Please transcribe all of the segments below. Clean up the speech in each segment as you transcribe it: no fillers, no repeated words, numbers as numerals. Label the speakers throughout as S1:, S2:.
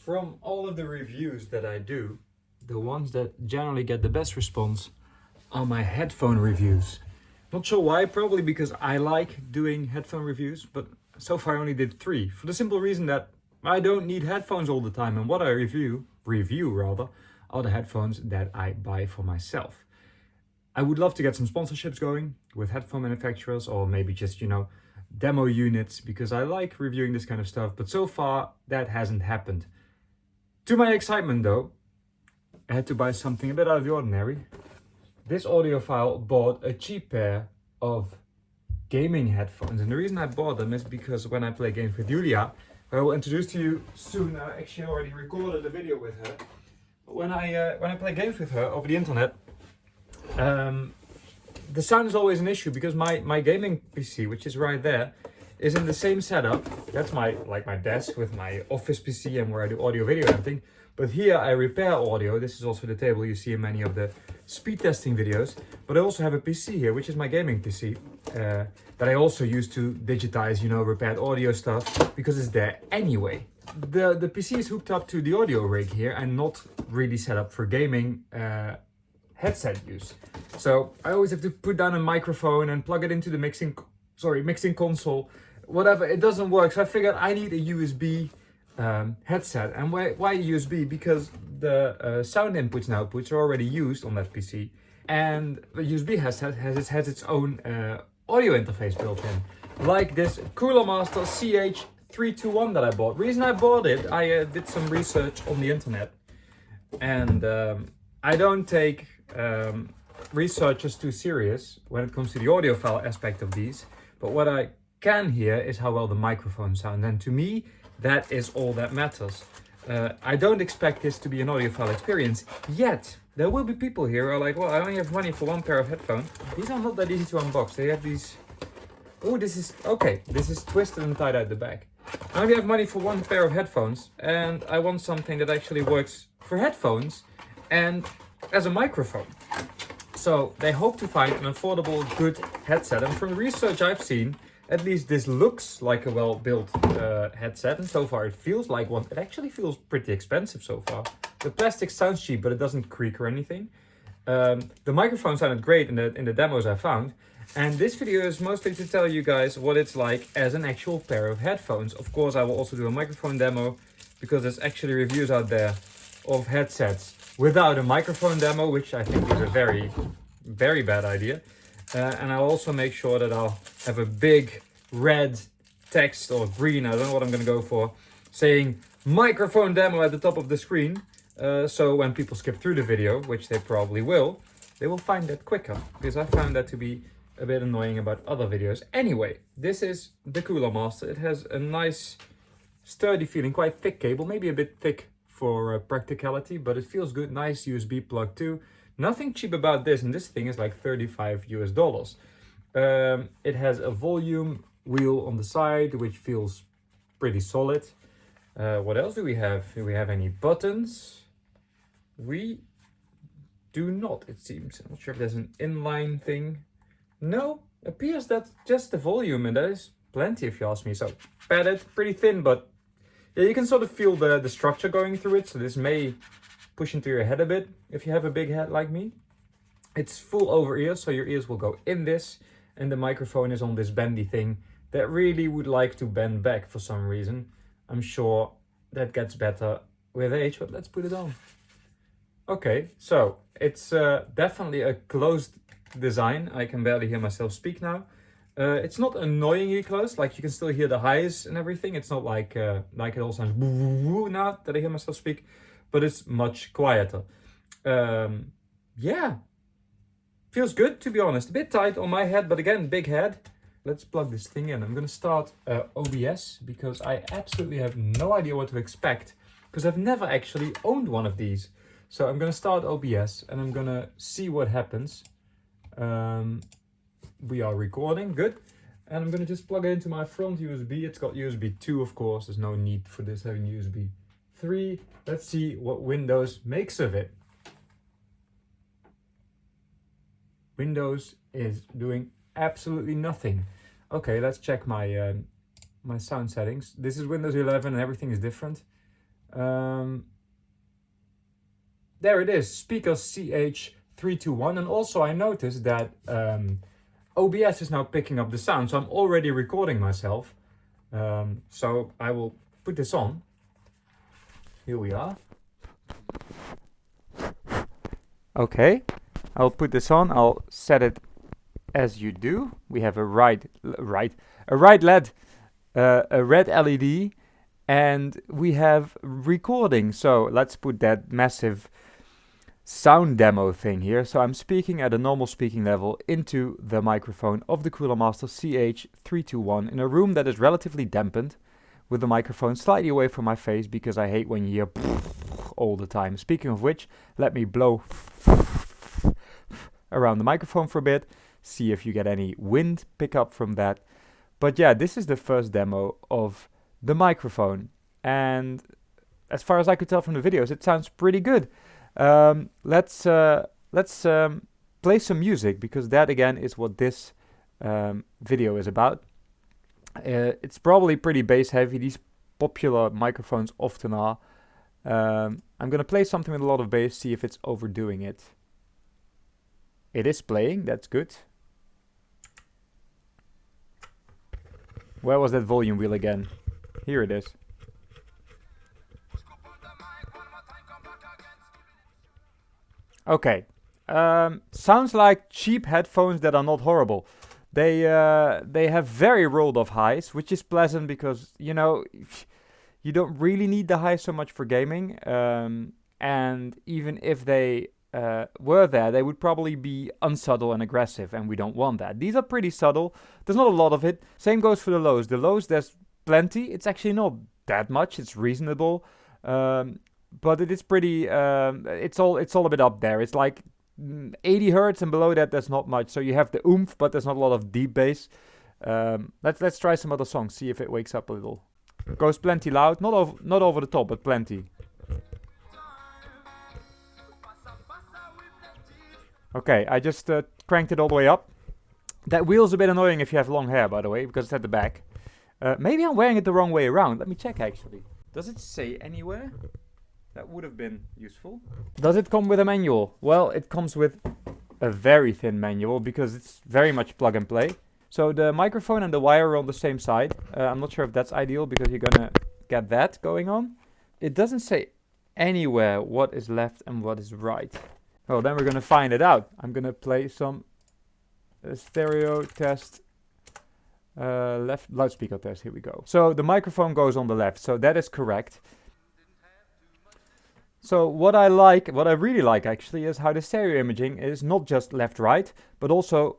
S1: From all of the reviews that I do, the ones that generally get the best response are my headphone reviews. Not sure why, probably because I like doing headphone reviews, but so far I only did 3, for the simple reason that I don't need headphones all the time, and what I review rather, are the headphones that I buy for myself. I would love to get some sponsorships going with headphone manufacturers, or maybe just, demo units, because I like reviewing this kind of stuff, but so far that hasn't happened. To my excitement though, I had to buy something a bit out of the ordinary. This audiophile bought a cheap pair of gaming headphones, and the reason I bought them is because when I play games with Julia, who I will introduce to you soon, I actually already recorded a video with her, but when I play games with her over the internet, the sound is always an issue because my gaming PC, which is right there, is in the same setup. That's my desk with my office PC and where I do audio, video, everything. But here I repair audio. This is also the table you see in many of the speed testing videos. But I also have a PC here, which is my gaming PC, that I also use to digitize, repaired audio stuff, because it's there anyway. The PC is hooked up to the audio rig here and not really set up for gaming headset use. So I always have to put down a microphone and plug it into the mixing console, whatever. It doesn't work, so I figured I need a USB headset. And why USB? Because the sound inputs and outputs are already used on that PC, and the USB headset has its own audio interface built in, like this Coolermaster CH321 that I bought. Reason I bought it, I did some research on the internet, and I don't take researchers too serious when it comes to the audiophile aspect of these, but what I can hear is how well the microphones sound, and to me that is all that matters. I don't expect this to be an audiophile experience yet. There will be people here who are like, well, I only have money for 1 pair of headphones. These are not that easy to unbox. They have these... Oh, this is twisted and tied at the back. I only have money for 1 pair of headphones, and I want something that actually works for headphones and as a microphone. So they hope to find an affordable, good headset, and from the research I've seen, at least this looks like a well-built headset, and so far it feels like one. It actually feels pretty expensive so far. The plastic sounds cheap, but it doesn't creak or anything. The microphone sounded great in the demos I found, and this video is mostly to tell you guys what it's like as an actual pair of headphones. Of course, I will also do a microphone demo, because there's actually reviews out there of headsets without a microphone demo, which I think is a very, very bad idea. And I'll also make sure that I'll have a big red text, or green, I don't know what I'm going to go for, saying microphone demo at the top of the screen. So when people skip through the video, which they probably will, they will find that quicker, because I found that to be a bit annoying about other videos. Anyway, this is the Coolermaster. It has a nice sturdy feeling, quite thick cable, maybe a bit thick for practicality, but it feels good. Nice USB plug too. Nothing cheap about this, and this thing is like $35 US. It has a volume wheel on the side, which feels pretty solid. What else do we have? Do we have any buttons? We do not, it seems. I'm not sure if there's an inline thing. No, appears that's just the volume, and that is plenty if you ask me. So padded, pretty thin, but yeah, you can sort of feel the structure going through it, so this may push into your head a bit if you have a big head like me. It's full over ears, so your ears will go in this, and the microphone is on this bendy thing that really would like to bend back for some reason. I'm sure that gets better with age, but let's put it on. Okay, so it's definitely a closed design. I can barely hear myself speak now. It's not annoyingly close, like you can still hear the highs and everything. It's not like it all sounds boo now that I hear myself speak, but it's much quieter. Yeah, feels good, to be honest. A bit tight on my head, but again, big head. Let's plug this thing in. I'm gonna start OBS, because I absolutely have no idea what to expect, because I've never actually owned one of these. So I'm gonna start OBS and I'm gonna see what happens. We are recording, good. And I'm gonna just plug it into my front USB. It's got USB 2, of course. There's no need for this having USB 3. Let's see what Windows makes of it. Windows is doing absolutely nothing. Okay, let's check my my sound settings. This is Windows 11 and everything is different. There it is, speaker CH321. And also I noticed that OBS is now picking up the sound, so I'm already recording myself. So I will put this on. Here we are. Okay, I'll put this on. I'll set it as you do. We have a right LED, a red LED, and we have recording. So let's put that massive sound demo thing here. So I'm speaking at a normal speaking level into the microphone of the Coolermaster CH321 in a room that is relatively dampened, with the microphone slightly away from my face because I hate when you hear all the time. Speaking of which, let me blow around the microphone for a bit, see if you get any wind pickup from that. But yeah, this is the first demo of the microphone, and as far as I could tell from the videos, it sounds pretty good. Let's play some music, because that again is what this video is about. It's probably pretty bass heavy. These popular microphones often are. I'm gonna play something with a lot of bass, see if it's overdoing it. It is playing, that's good. Where was that volume wheel again? Here it is. Okay. Sounds like cheap headphones that are not horrible. They have very rolled off highs, which is pleasant because, you know, you don't really need the highs so much for gaming. And even if they were there, they would probably be unsubtle and aggressive, and we don't want that. These are pretty subtle. There's not a lot of it. Same goes for the lows. The lows, there's plenty. It's actually not that much. It's reasonable. But it is pretty, it's all a bit up there. It's like 80 hertz, and below that there's not much. So you have the oomph, but there's not a lot of deep bass. Let's try some other songs, see if it wakes up a little. Goes plenty loud, not over the top, but plenty. Okay, I just cranked it all the way up. That wheel's a bit annoying if you have long hair, by the way, because it's at the back. Maybe I'm wearing it the wrong way around. Let me check, actually. Does it say anywhere? That would have been useful. Does it come with a manual? Well, it comes with a very thin manual because it's very much plug and play. So the microphone and the wire are on the same side. I'm not sure if that's ideal because you're gonna get that going on. It doesn't say anywhere what is left and what is right. Well, then we're gonna find it out. I'm gonna play some stereo test. Left loudspeaker test, here we go. So the microphone goes on the left, so that is correct. So what I really like actually, is how the stereo imaging is not just left-right, but also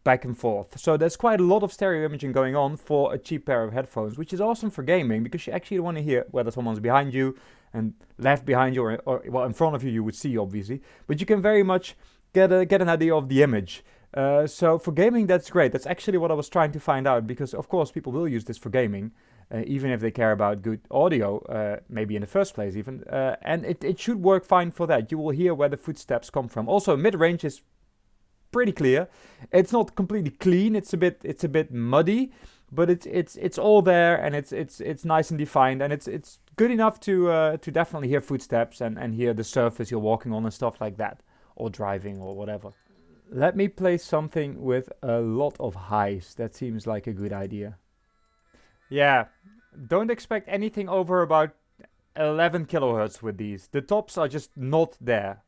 S1: back and forth. So there's quite a lot of stereo imaging going on for a cheap pair of headphones, which is awesome for gaming, because you actually want to hear whether someone's behind you, and left behind you, or well, in front of you would see, obviously. But you can very much get an idea of the image. So for gaming, that's great. That's actually what I was trying to find out, because of course people will use this for gaming. Even if they care about good audio, maybe in the first place even. And it should work fine for that. You will hear where the footsteps come from. Also, mid-range is pretty clear. It's not completely clean. It's a bit muddy, but it's all there, and it's nice and defined, and it's good enough to definitely hear footsteps and hear the surface you're walking on and stuff like that, or driving or whatever. Let me play something with a lot of highs. That seems like a good idea. Yeah, don't expect anything over about 11 kilohertz with these. The tops are just not there.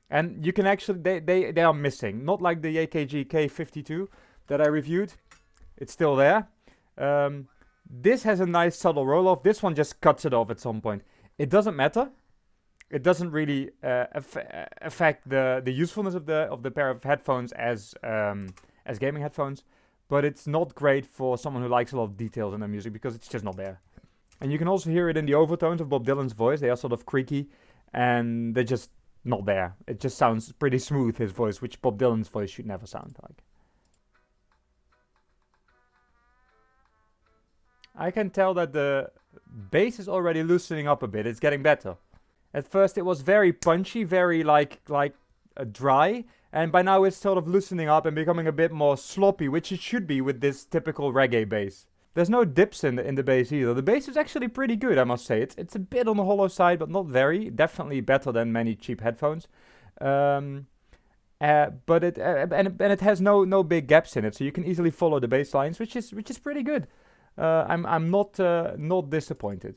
S1: And you can actually, they are missing. Not like the AKG K52 that I reviewed. It's still there. This has a nice subtle roll-off. This one just cuts it off at some point. It doesn't matter. It doesn't really affect the usefulness of the pair of headphones as gaming headphones. But it's not great for someone who likes a lot of details in their music, because it's just not there. And you can also hear it in the overtones of Bob Dylan's voice. They are sort of creaky, and they're just not there. It just sounds pretty smooth, his voice, which Bob Dylan's voice should never sound like. I can tell that the bass is already loosening up a bit. It's getting better. At first it was very punchy, very like dry. And by now it's sort of loosening up and becoming a bit more sloppy, which it should be with this typical reggae bass. There's no dips in the bass either. The bass is actually pretty good, I must say. It's a bit on the hollow side, but not very. Definitely better than many cheap headphones. But it has no big gaps in it, so you can easily follow the bass lines, which is pretty good. I'm not disappointed.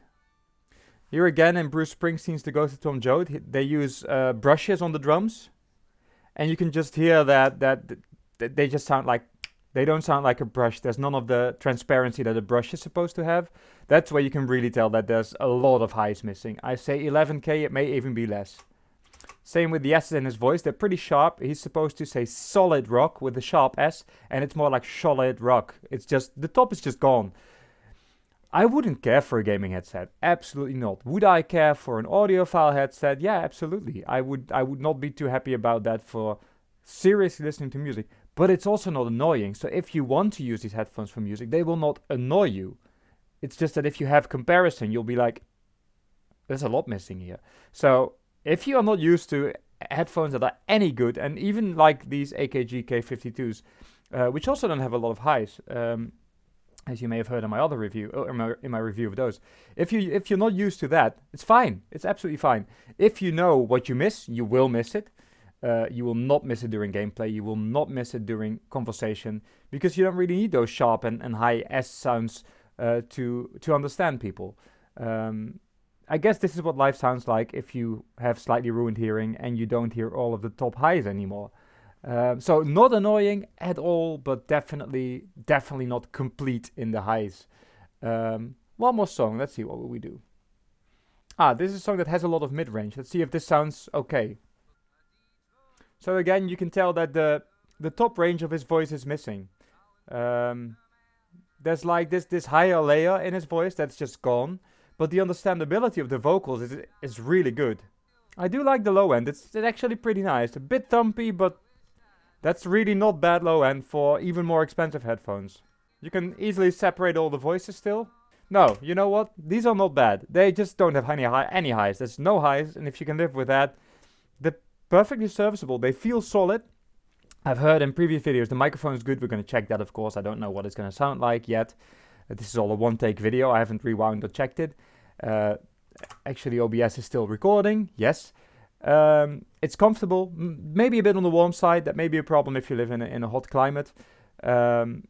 S1: Here again, in Bruce Springsteen's The Ghost of Tom Joad, they use brushes on the drums, and you can just hear that they just sound like, they don't sound like a brush. There's none of the transparency that a brush is supposed to have. That's where you can really tell that there's a lot of highs missing. I say 11K, it may even be less. Same with the S's in his voice, they're pretty sharp. He's supposed to say solid rock with a sharp S, and it's more like solid rock. It's just, the top is just gone. I wouldn't care for a gaming headset, absolutely not. Would I care for an audiophile headset? Yeah, absolutely. I would not be too happy about that for seriously listening to music. But it's also not annoying. So if you want to use these headphones for music, they will not annoy you. It's just that if you have comparison, you'll be like, there's a lot missing here. So if you are not used to headphones that are any good, and even like these AKG K52s, which also don't have a lot of highs, as you may have heard in my other review, or in my review of those. If you're not used to that, it's fine. It's absolutely fine. If you know what you miss, you will miss it. You will not miss it during gameplay. You will not miss it during conversation, because you don't really need those sharp and high S sounds to understand people. I guess this is what life sounds like if you have slightly ruined hearing and you don't hear all of the top highs anymore. So not annoying at all, but definitely not complete in the highs. One more song. Let's see, what will we do? This is a song that has a lot of mid-range. Let's see if this sounds okay. So again, you can tell that the top range of his voice is missing. There's like this higher layer in his voice that's just gone. But the understandability of the vocals is really good. I do like the low end. It's actually pretty nice. A bit thumpy, but that's really not bad low end for even more expensive headphones. You can easily separate all the voices still. No, you know what? These are not bad. They just don't have any highs. There's no highs, and if you can live with that, they're perfectly serviceable. They feel solid. I've heard in previous videos the microphone is good. We're going to check that, of course. I don't know what it's going to sound like yet. This is all a one-take video. I haven't rewound or checked it. Actually, OBS is still recording. Yes. It's comfortable. Maybe a bit on the warm side. That may be a problem if you live in a hot climate. And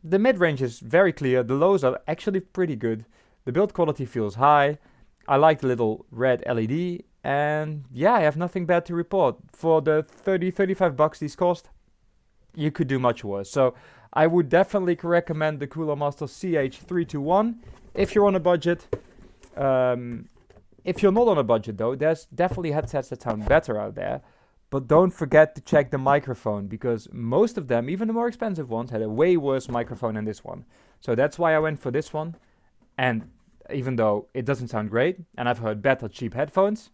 S1: the mid-range is very clear. The lows are actually pretty good. The build quality feels high. I like the little red LED. And yeah, I have nothing bad to report. For the 35 bucks these cost, you could do much worse. So I would definitely recommend the Coolermaster CH321 if you're on a budget. If you're not on a budget though, there's definitely headsets that sound better out there. But don't forget to check the microphone, because most of them, even the more expensive ones, had a way worse microphone than this one. So that's why I went for this one. And even though it doesn't sound great, and I've heard better cheap headphones,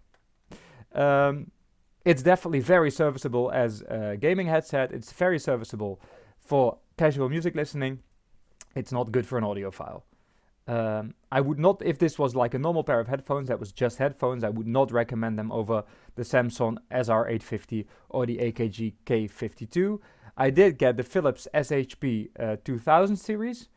S1: it's definitely very serviceable as a gaming headset. It's very serviceable for casual music listening. It's not good for an audiophile. I would not, if this was like a normal pair of headphones that was just headphones, I would not recommend them over the Samsung SR850 or the AKG K52. I did get the Philips SHP 2000 series.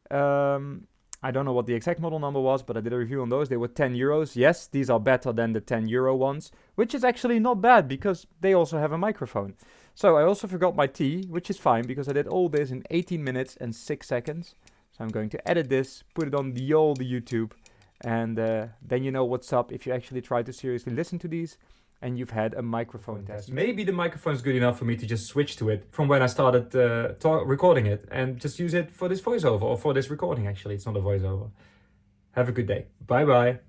S1: I don't know what the exact model number was, but I did a review on those. They were 10 euros. Yes, these are better than the 10 euro ones, which is actually not bad because they also have a microphone. So I also forgot my tea, which is fine because I did all this in 18 minutes and 6 seconds. So I'm going to edit this, put it on the old YouTube, and then you know what's up if you actually try to seriously listen to these and you've had a microphone test. Maybe the microphone's good enough for me to just switch to it from when I started recording it and just use it for this voiceover, or for this recording actually. It's not a voiceover. Have a good day. Bye bye.